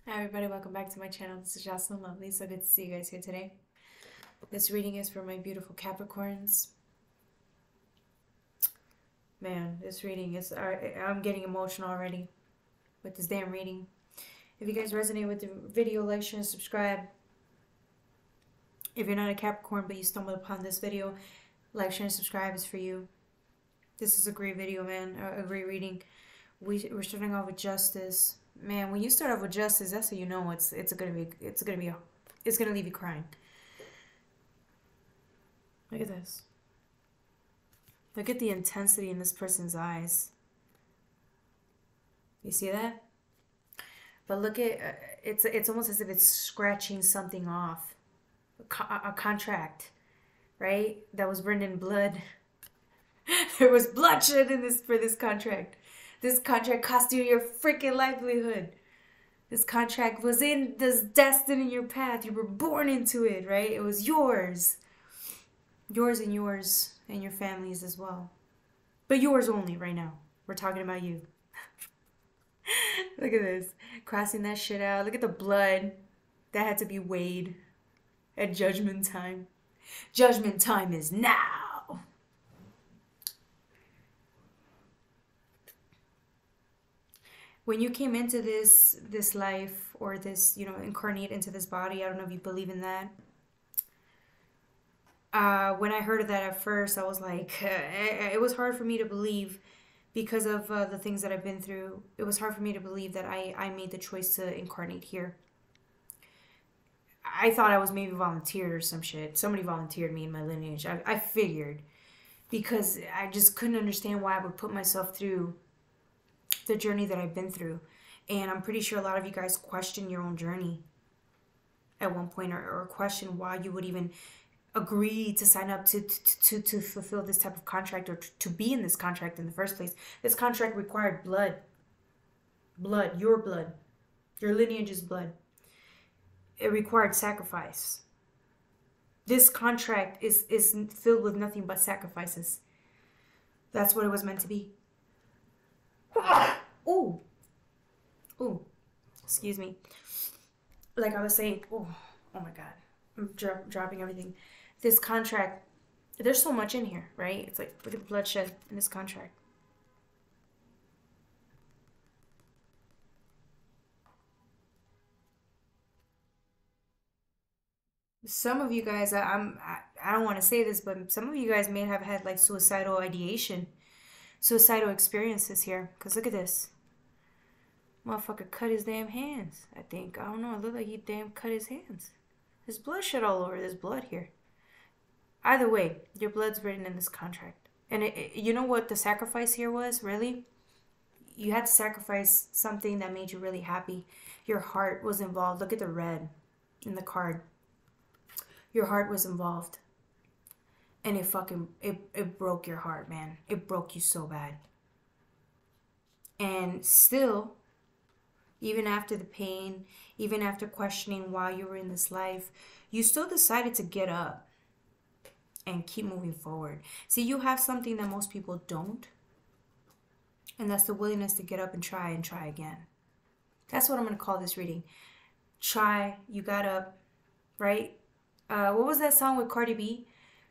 Hi everybody, welcome back to my channel. This is Jocelyn Lovely. So good to see you guys here today. This reading is for my beautiful Capricorns. Man, this reading is, I'm getting emotional already with this damn reading. If you guys resonate with the video, like, share, and subscribe. If you're not a Capricorn but you stumbled upon this video, like, share, and subscribe is for you. This is a great video, man, a great reading. We're starting off with justice. Man, when you start off with justice, that's how you know it's gonna leave you crying. Look at this. Look at the intensity in this person's eyes. You see that? But look at it's almost as if it's scratching something off. A contract, right? That was burned in blood. There was bloodshed in this for this contract. This contract cost you your freaking livelihood. This contract was destined in your path. You were born into it, right? It was yours. Yours and your family's as well. But yours only right now. We're talking about you. Look at this. Crossing that shit out. Look at the blood. That had to be weighed at judgment time. Judgment time is now. When you came into this life, or this, incarnate into this body, I don't know if you believe in that. When I heard of that at first, I was like, it was hard for me to believe because of the things that I've been through. It was hard for me to believe that I made the choice to incarnate here. I thought I was maybe volunteered or some shit. Somebody volunteered me in my lineage. I figured, because I just couldn't understand why I would put myself through the journey that I've been through. And I'm pretty sure a lot of you guys question your own journey at one point, or question why you would even agree to sign up to fulfill this type of contract, or to be in this contract in the first place. This contract required blood. Blood, your lineage's blood. It required sacrifice. This contract is filled with nothing but sacrifices. That's what it was meant to be. Ooh. Ooh. Excuse me. Like I was saying, oh my God. I'm dropping everything. This contract, there's so much in here, right? It's like, look at the bloodshed in this contract. Some of you guys, I don't want to say this, but some of you guys may have had like suicidal ideation, suicidal experiences here. Because look at this. Motherfucker cut his damn hands, I think. I don't know. It looked like he damn cut his hands. There's bloodshed all over. There's blood here. Either way, your blood's written in this contract. And you know what the sacrifice here was, really? You had to sacrifice something that made you really happy. Your heart was involved. Look at the red in the card. Your heart was involved. And it broke your heart, man. It broke you so bad. And still, even after the pain, even after questioning why you were in this life, you still decided to get up and keep moving forward. See, you have something that most people don't, and that's the willingness to get up and try again. That's what I'm going to call this reading. Try, you got up, right? What was that song with Cardi B?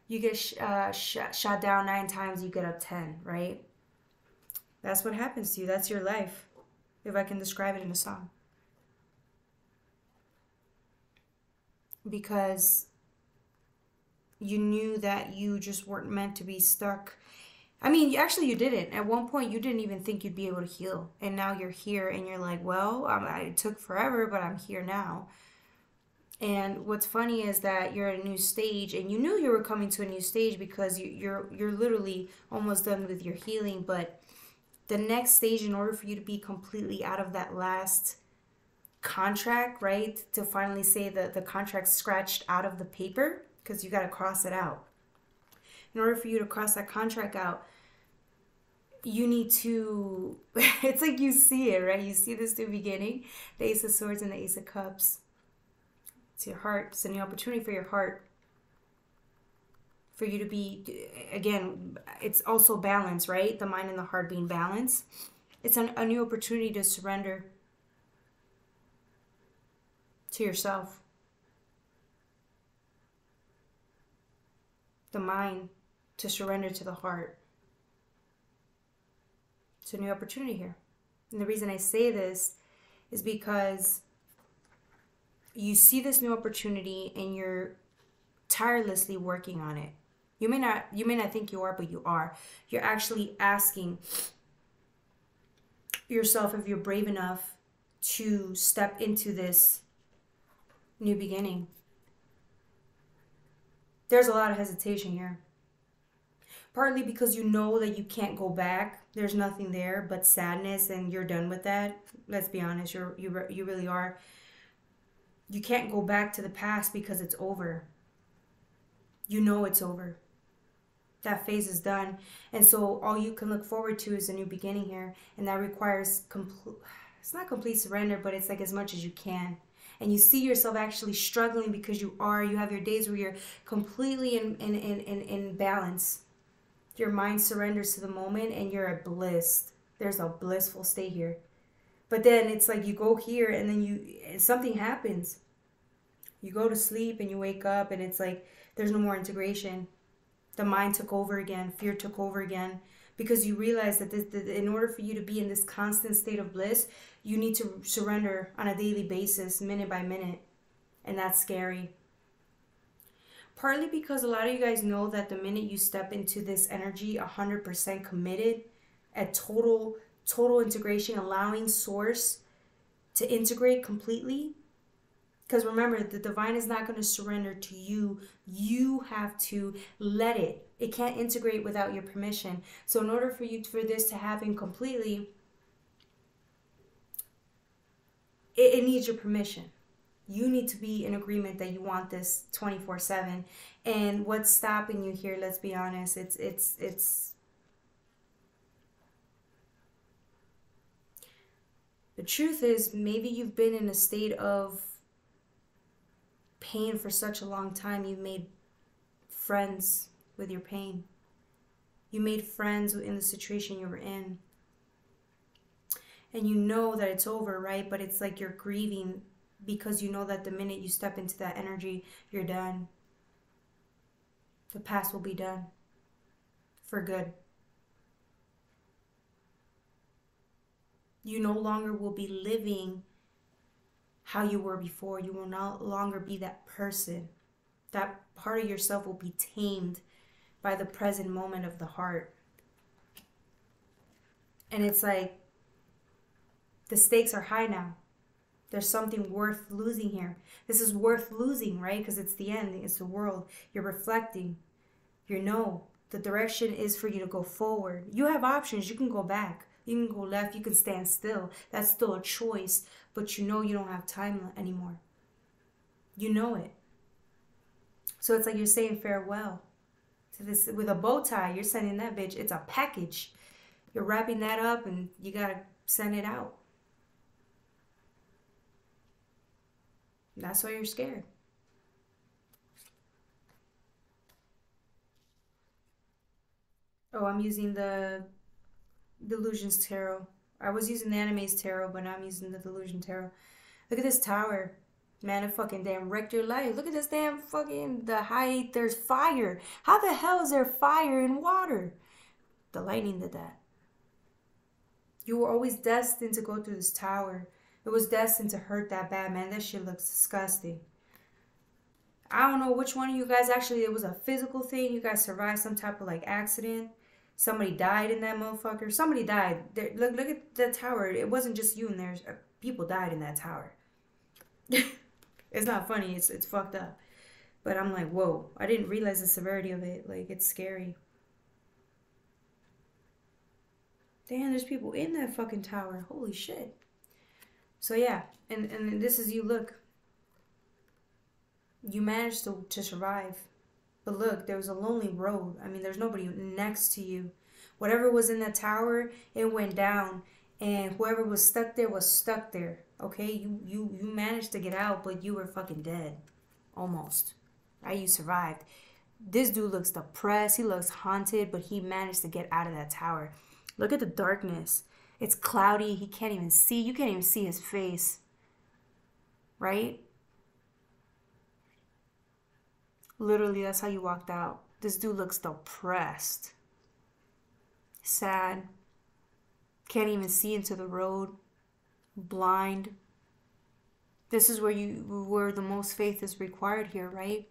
You get shot down 9 times, you get up 10, right? That's what happens to you. That's your life, if I can describe it in a song. Because you knew that you just weren't meant to be stuck. I mean, actually you didn't. At one point you didn't even think you'd be able to heal. And now you're here and you're like, well, it took forever, but I'm here now. And what's funny is that you're at a new stage, and you knew you were coming to a new stage because you're literally almost done with your healing. But the next stage, in order for you to be completely out of that last contract, right? To finally say that the contract's scratched out of the paper, because you got to cross it out. In order for you to cross that contract out, you need to, it's like you see it, right? You see this new beginning, the Ace of Swords and the Ace of Cups. It's your heart. It's a new opportunity for your heart. For you to be, again, it's also balance, right? The mind and the heart being balanced. It's a new opportunity to surrender. to yourself. The mind to surrender to the heart. It's a new opportunity here. And the reason I say this is because you see this new opportunity and you're tirelessly working on it. You may not think you are, but you are. You're actually asking yourself if you're brave enough to step into this new beginning. There's a lot of hesitation here. Partly because you know that you can't go back. There's nothing there but sadness, and you're done with that. Let's be honest, you really are. You can't go back to the past because it's over. You know it's over. That phase is done. And so all you can look forward to is a new beginning here. And that requires it's not complete surrender, but it's like as much as you can. And you see yourself actually struggling because you have your days where you're completely in balance. Your mind surrenders to the moment and you're at bliss. There's a blissful state here. But then it's like you go here and then something happens. You go to sleep and you wake up and it's like there's no more integration. The mind took over again. Fear took over again. Because you realize that in order for you to be in this constant state of bliss, you need to surrender on a daily basis, minute by minute. And that's scary. Partly because a lot of you guys know that the minute you step into this energy, 100% committed, at total integration, allowing source to integrate completely. Because remember, the divine is not going to surrender to you. You have to let it. It can't integrate without your permission. So in order for this to happen completely, it needs your permission. You need to be in agreement that you want this 24/7. And what's stopping you here, let's be honest, it's the truth is maybe you've been in a state of pain for such a long time. You've made friends with your pain. You made friends in the situation you were in. And you know that it's over, right? But it's like you're grieving because you know that the minute you step into that energy, you're done. The past will be done. For good. You no longer will be living how you were before. You will no longer be that person. That part of yourself will be tamed by the present moment of the heart. And it's like the stakes are high now. There's something worth losing here. This is worth losing, right? Because it's the end. It's the world. You're reflecting. You know the direction is for you to go forward. You have options. You can go back. You can go left. You can stand still. That's still a choice. But you know you don't have time anymore. You know it. So it's like you're saying farewell to this with a bow tie. You're sending that bitch. It's a package. You're wrapping that up and you got to send it out. That's why you're scared. Oh, I'm using the Delusions Tarot. I was using the Anime's Tarot, but now I'm using the Delusion Tarot. Look at this tower. Man, it fucking damn wrecked your life. Look at this damn fucking, the height. There's fire. How the hell is there fire in water? The lightning did that. You were always destined to go through this tower. It was destined to hurt that bad, man. That shit looks disgusting. I don't know which one of you guys actually, it was a physical thing. You guys survived some type of like accident. Somebody died in that motherfucker. Somebody died. There, look at the tower. It wasn't just you in there. People died in that tower. It's not funny. It's fucked up. But I'm like, whoa. I didn't realize the severity of it. Like, it's scary. Damn, there's people in that fucking tower. Holy shit. So yeah, and this is you. Look, you managed to survive, but look, there was a lonely road. I mean, there's nobody next to you. Whatever was in that tower, it went down, and whoever was stuck there. Okay, you managed to get out, but you were fucking dead, almost. Right, you survived. This dude looks depressed. He looks haunted, but he managed to get out of that tower. Look at the darkness. It's cloudy. He can't even see. You can't even see his face. Right? Literally, that's how you walked out. This dude looks depressed, sad, can't even see into the road, blind. This is where the most faith is required here, right?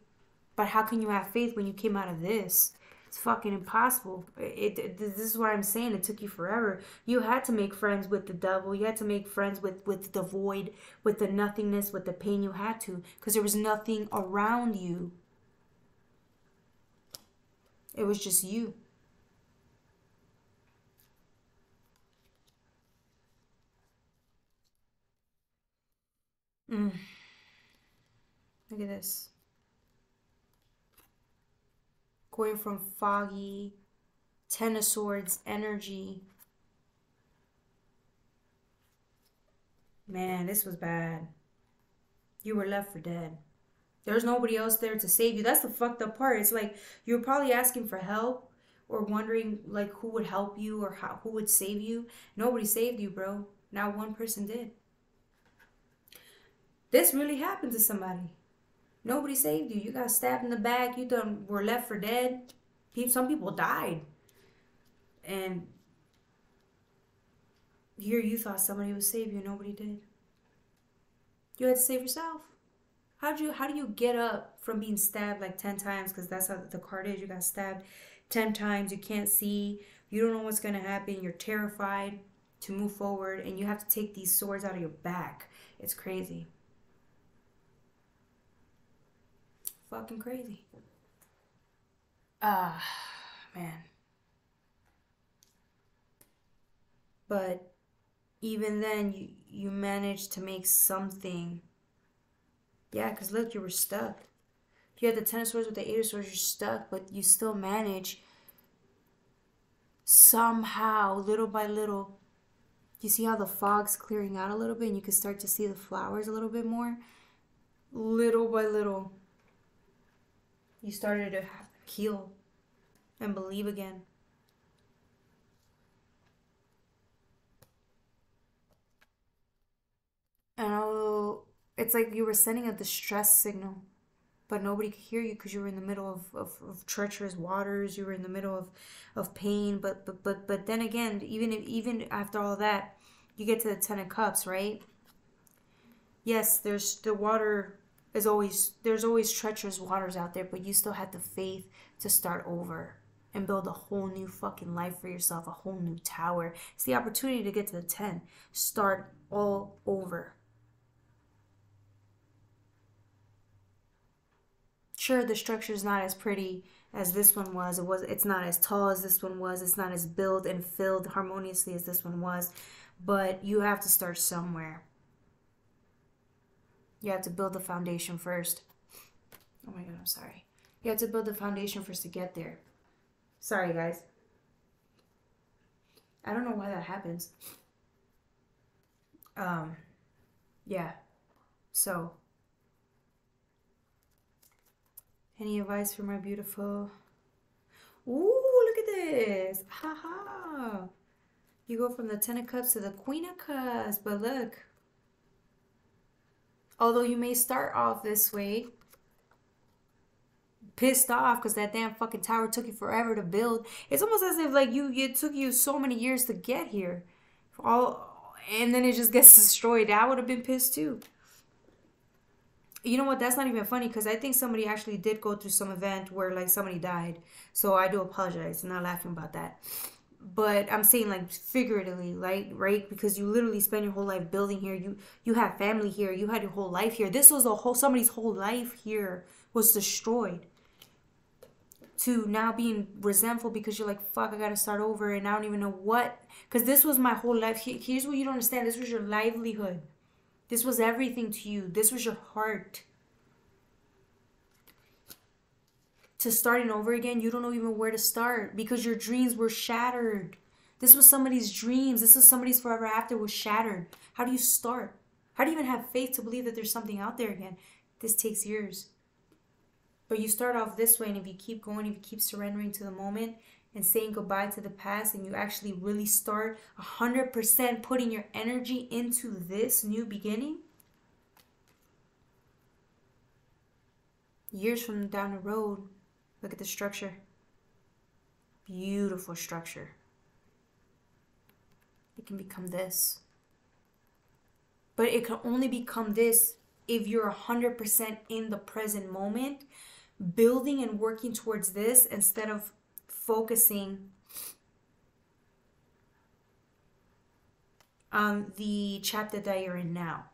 But how can you have faith when you came out of this? It's fucking impossible. This is what I'm saying. It took you forever. You had to make friends with the devil. You had to make friends with the void, with the nothingness, with the pain. You had to, because there was nothing around you. It was just you. Mm. Look at this. Going from foggy, Ten of Swords energy. Man, this was bad. You were left for dead. There's nobody else there to save you. That's the fucked up part. It's like you're probably asking for help or wondering like who would help you or who would save you. Nobody saved you, bro. Not one person did. This really happened to somebody. Nobody saved you. You got stabbed in the back. You were left for dead. Some people died. And here you thought somebody would save you. Nobody did. You had to save yourself. How do you get up from being stabbed like 10 times? Because that's how the card is. You got stabbed 10 times. You can't see. You don't know what's going to happen. You're terrified to move forward. And you have to take these swords out of your back. It's crazy. Fucking crazy. Man. But even then, you managed to make something. Yeah, because look, you were stuck. You had the Ten of Swords with the Eight of Swords, you're stuck, but you still manage somehow, little by little. You see how the fog's clearing out a little bit and you can start to see the flowers a little bit more? Little by little, you started to heal and believe again. And it's like you were sending a distress signal, but nobody could hear you because you were in the middle of treacherous waters. You were in the middle of pain. But then again, even after all that, you get to the Ten of Cups, right? Yes, there's always treacherous waters out there, but you still had the faith to start over and build a whole new fucking life for yourself, a whole new tower. It's the opportunity to get to the 10. Start all over. Sure, the structure is not as pretty as this one was. It's not as tall as this one was. It's not as built and filled harmoniously as this one was. But you have to start somewhere. You have to build the foundation first. Oh my god, I'm sorry. You have to build the foundation first to get there. Sorry, guys. I don't know why that happens. Yeah. So, any advice for my beautiful? Ooh, look at this. Haha. You go from the Ten of Cups to the Queen of Cups. But look. Although you may start off this way, pissed off because that damn fucking tower took you forever to build. It's almost as if like it took you so many years to get here. And then it just gets destroyed. I would have been pissed too. You know what? That's not even funny because I think somebody actually did go through some event where like somebody died. So I do apologize. I'm not laughing about that. But I'm saying like figuratively, like, right? Because you literally spend your whole life building here. You have family here. You had your whole life here. This was somebody's whole life here was destroyed. To now being resentful because you're like, fuck, I gotta start over and I don't even know what. Because this was my whole life. Here's what you don't understand. This was your livelihood. This was everything to you. This was your heart. To starting over again, you don't know even where to start because your dreams were shattered. This was somebody's dreams. This was somebody's forever after was shattered. How do you start? How do you even have faith to believe that there's something out there again? This takes years. But you start off this way, and if you keep going, if you keep surrendering to the moment and saying goodbye to the past, and you actually really start 100% putting your energy into this new beginning, Years from down the road, look at the structure. Beautiful structure. It can become this. But it can only become this if you're 100% in the present moment, building and working towards this instead of focusing on the chapter that you're in now.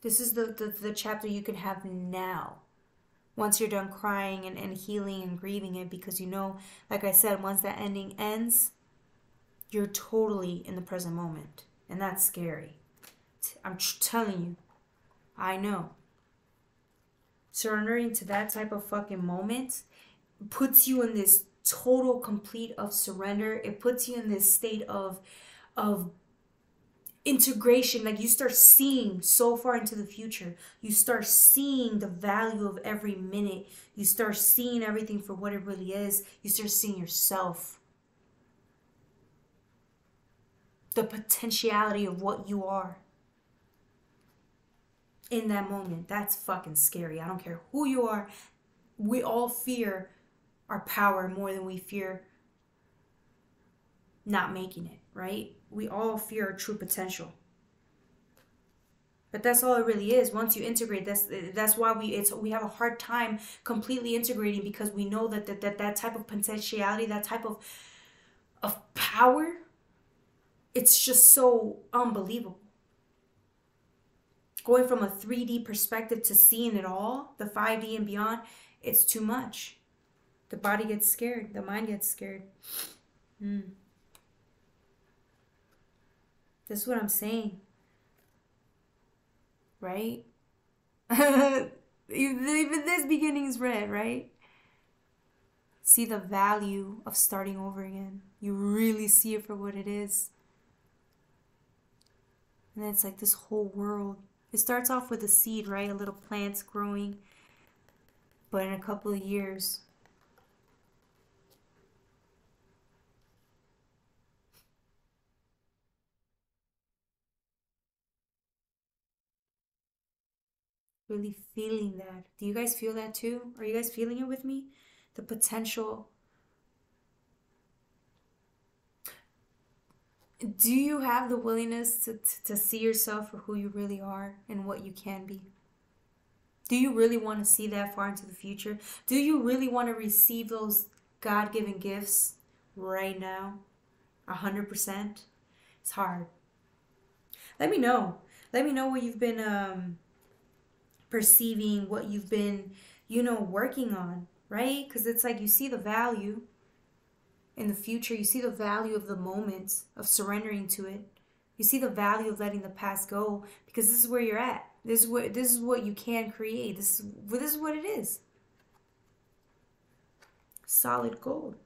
This is the chapter you can have now. Once you're done crying and healing and grieving it, because you know, like I said, once that ending ends, you're totally in the present moment. And that's scary. I'm telling you. I know. Surrendering to that type of fucking moment puts you in this total complete of surrender. It puts you in this state of integration. Like you start seeing so far into the future. You start seeing the value of every minute. You start seeing everything for what it really is. You start seeing yourself. The potentiality of what you are. In that moment. That's fucking scary. I don't care who you are. We all fear our power more than we fear not making it, right? We all fear our true potential. But that's all it really is. Once you integrate, that's why we have a hard time completely integrating, because we know that type of potentiality, that type of power, it's just so unbelievable. Going from a 3D perspective to seeing it all, the 5D and beyond, it's too much. The body gets scared. The mind gets scared. This is what I'm saying. Right? Even this beginning is red, right? See the value of starting over again. You really see it for what it is. And then it's like this whole world. It starts off with a seed, right? A little plant's growing. But in a couple of years, really feeling that. Do you guys feel that too? Are you guys feeling it with me? The potential. Do you have the willingness to see yourself for who you really are and what you can be? Do you really want to see that far into the future? Do you really want to receive those God-given gifts right now? 100%? It's hard. Let me know. Let me know what you've been perceiving, what you've been, working on, right? Because it's like you see the value in the future. You see the value of the moment of surrendering to it. You see the value of letting the past go, because this is where you're at. This is what you can create. This is what it is. Solid gold.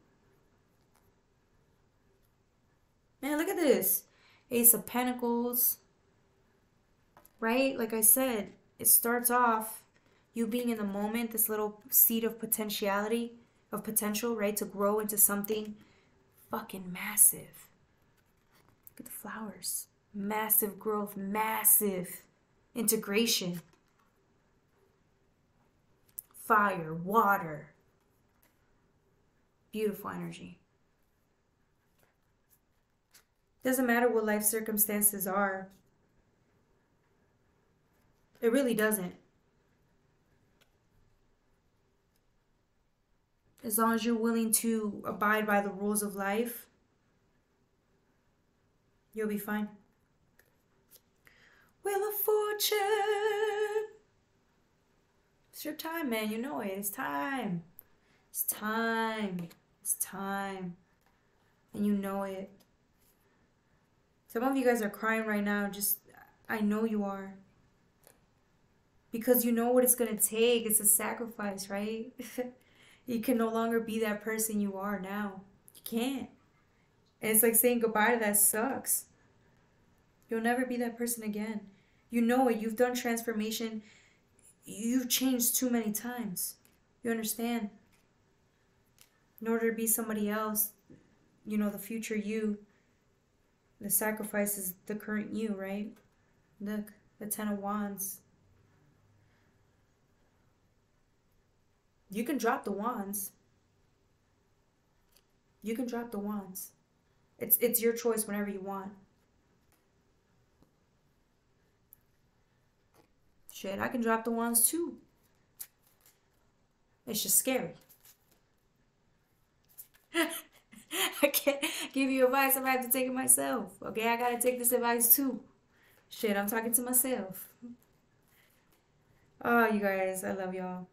Man, look at this. Ace of Pentacles. Right? Like I said, it starts off you being in the moment, this little seed of potentiality, of potential, right? To grow into something fucking massive. Look at the flowers. Massive growth, massive integration. Fire, water. Beautiful energy. Doesn't matter what life circumstances are. It really doesn't. As long as you're willing to abide by the rules of life, you'll be fine. Wheel of Fortune. It's your time, man. You know it. It's time. It's time. It's time. And you know it. Some of you guys are crying right now. I know you are. Because you know what it's going to take. It's a sacrifice, right? You can no longer be that person you are now. You can't. And it's like saying goodbye to that sucks. You'll never be that person again. You know it. You've done transformation. You've changed too many times. You understand? In order to be somebody else, the future you, the sacrifice is the current you, right? Look, the Ten of Wands. You can drop the wands. You can drop the wands. It's your choice whenever you want. Shit, I can drop the wands too. It's just scary. I can't give you advice if I have to take it myself. Okay, I gotta take this advice too. Shit, I'm talking to myself. Oh, you guys, I love y'all.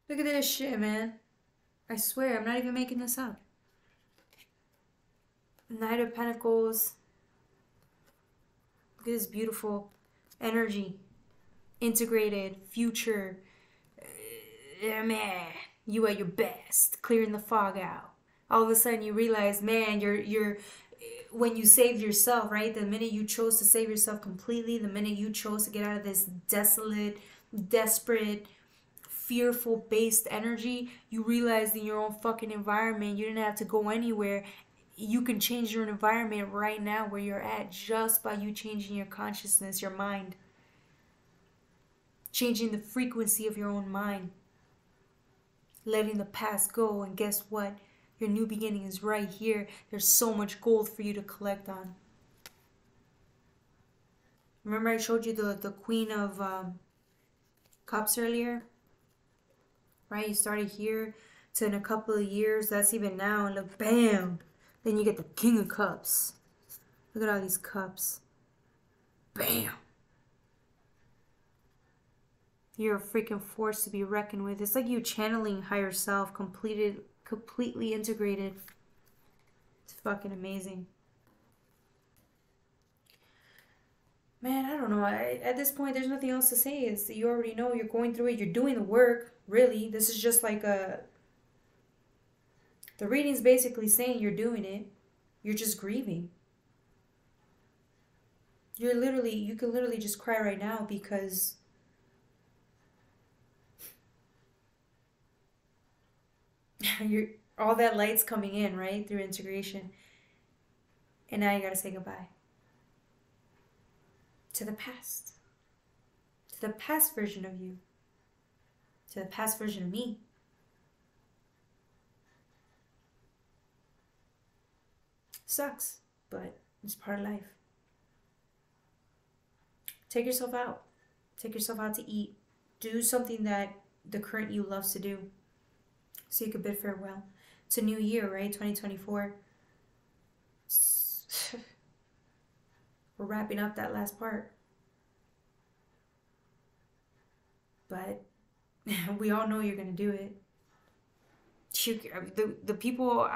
Look at this shit, man. I swear, I'm not even making this up. Knight of Pentacles. Look at this beautiful energy. Integrated, future. Man, you at your best. Clearing the fog out. All of a sudden you realize, man, you're when you saved yourself, right? The minute you chose to save yourself completely, the minute you chose to get out of this desolate, desperate, fearful based energy, you realized in your own fucking environment, you didn't have to go anywhere. You can change your environment right now where you're at just by you changing your consciousness, your mind. Changing the frequency of your own mind. Letting the past go, and guess what? Your new beginning is right here. There's so much gold for you to collect on. Remember I showed you the Queen of Cups earlier? Right? You started here to in a couple of years. That's even now. And look, bam! Then you get the King of Cups. Look at all these cups. Bam! You're a freaking force to be reckoned with. It's like you channeling higher self, completely integrated. It's fucking amazing. Man, I don't know. At this point, there's nothing else to say. It's you already know. You're going through it. You're doing the work. Really, this is just like the reading's basically saying you're doing it. You're just grieving. You can literally just cry right now because you're all that light's coming in, right? Through integration. And now you gotta say goodbye. To the past. To the past version of you. To the past version of me. Sucks, but it's part of life. Take yourself out. Take yourself out to eat. Do something that the current you loves to do. So you could bid farewell. It's a new year, right? 2024. We're wrapping up that last part. But we all know you're going to do it. The people,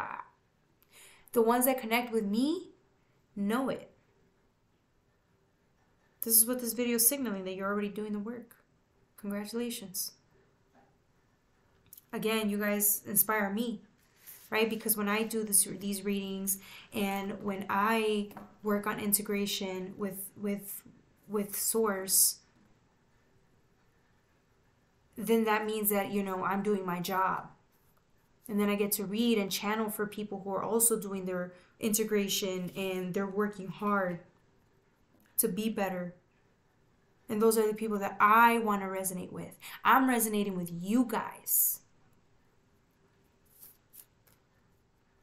the ones that connect with me, know it. This is what this video is signaling, that you're already doing the work. Congratulations. Again, you guys inspire me, right? Because when I do these readings and when I work on integration with Source, then that means that, you know, I'm doing my job. And then I get to read and channel for people who are also doing their integration and they're working hard to be better. And those are the people that I want to resonate with. I'm resonating with you guys.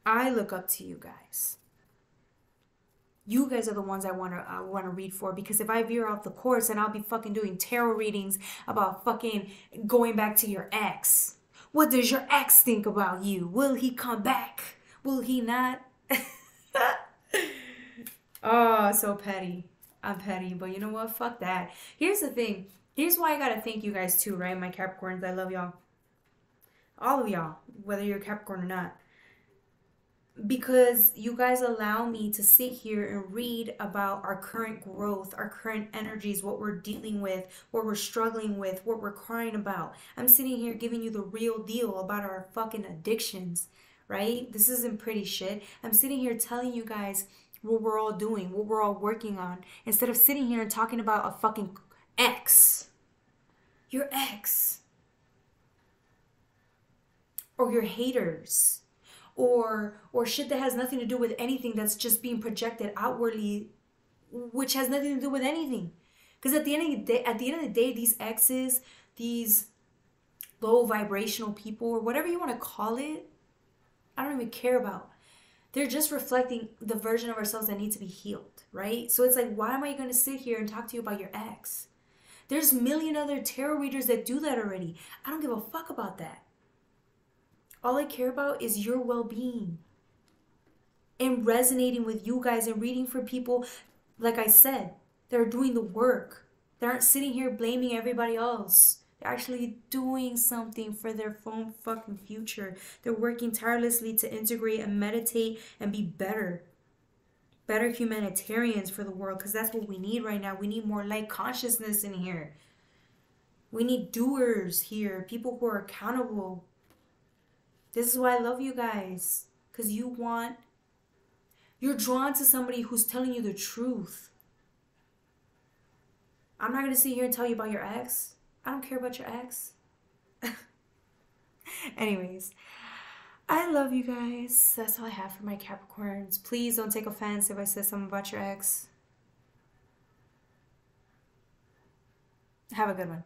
I look up to you guys. You guys are the ones I want to read for, because if I veer off the course, then I'll be fucking doing tarot readings about fucking going back to your ex. What does your ex think about you? Will he come back? Will he not? Oh, so petty. I'm petty, but you know what? Fuck that. Here's the thing. Here's why I gotta thank you guys too, right? My Capricorns, I love y'all. All of y'all, whether you're a Capricorn or not. Because you guys allow me to sit here and read about our current growth, our current energies, what we're dealing with, what we're struggling with, what we're crying about. I'm sitting here giving you the real deal about our fucking addictions, right? This isn't pretty shit. I'm sitting here telling you guys what we're all doing, what we're all working on, instead of sitting here and talking about a fucking ex. Your ex. Or your haters. Or shit that has nothing to do with anything, that's just being projected outwardly, which has nothing to do with anything. Because at the end of the day, these exes, these low vibrational people, or whatever you want to call it, I don't even care about. They're just reflecting the version of ourselves that needs to be healed, right? So it's like, why am I going to sit here and talk to you about your ex? There's a million other tarot readers that do that already. I don't give a fuck about that. All I care about is your well-being and resonating with you guys and reading for people, like I said, that are doing the work. They aren't sitting here blaming everybody else. They're actually doing something for their own fucking future. They're working tirelessly to integrate and meditate and be better humanitarians for the world, because that's what we need right now. We need more light consciousness in here. We need doers here, people who are accountable. This is why I love you guys, because you're drawn to somebody who's telling you the truth. I'm not going to sit here and tell you about your ex. I don't care about your ex. Anyways, I love you guys. That's all I have for my Capricorns. Please don't take offense if I said something about your ex. Have a good one.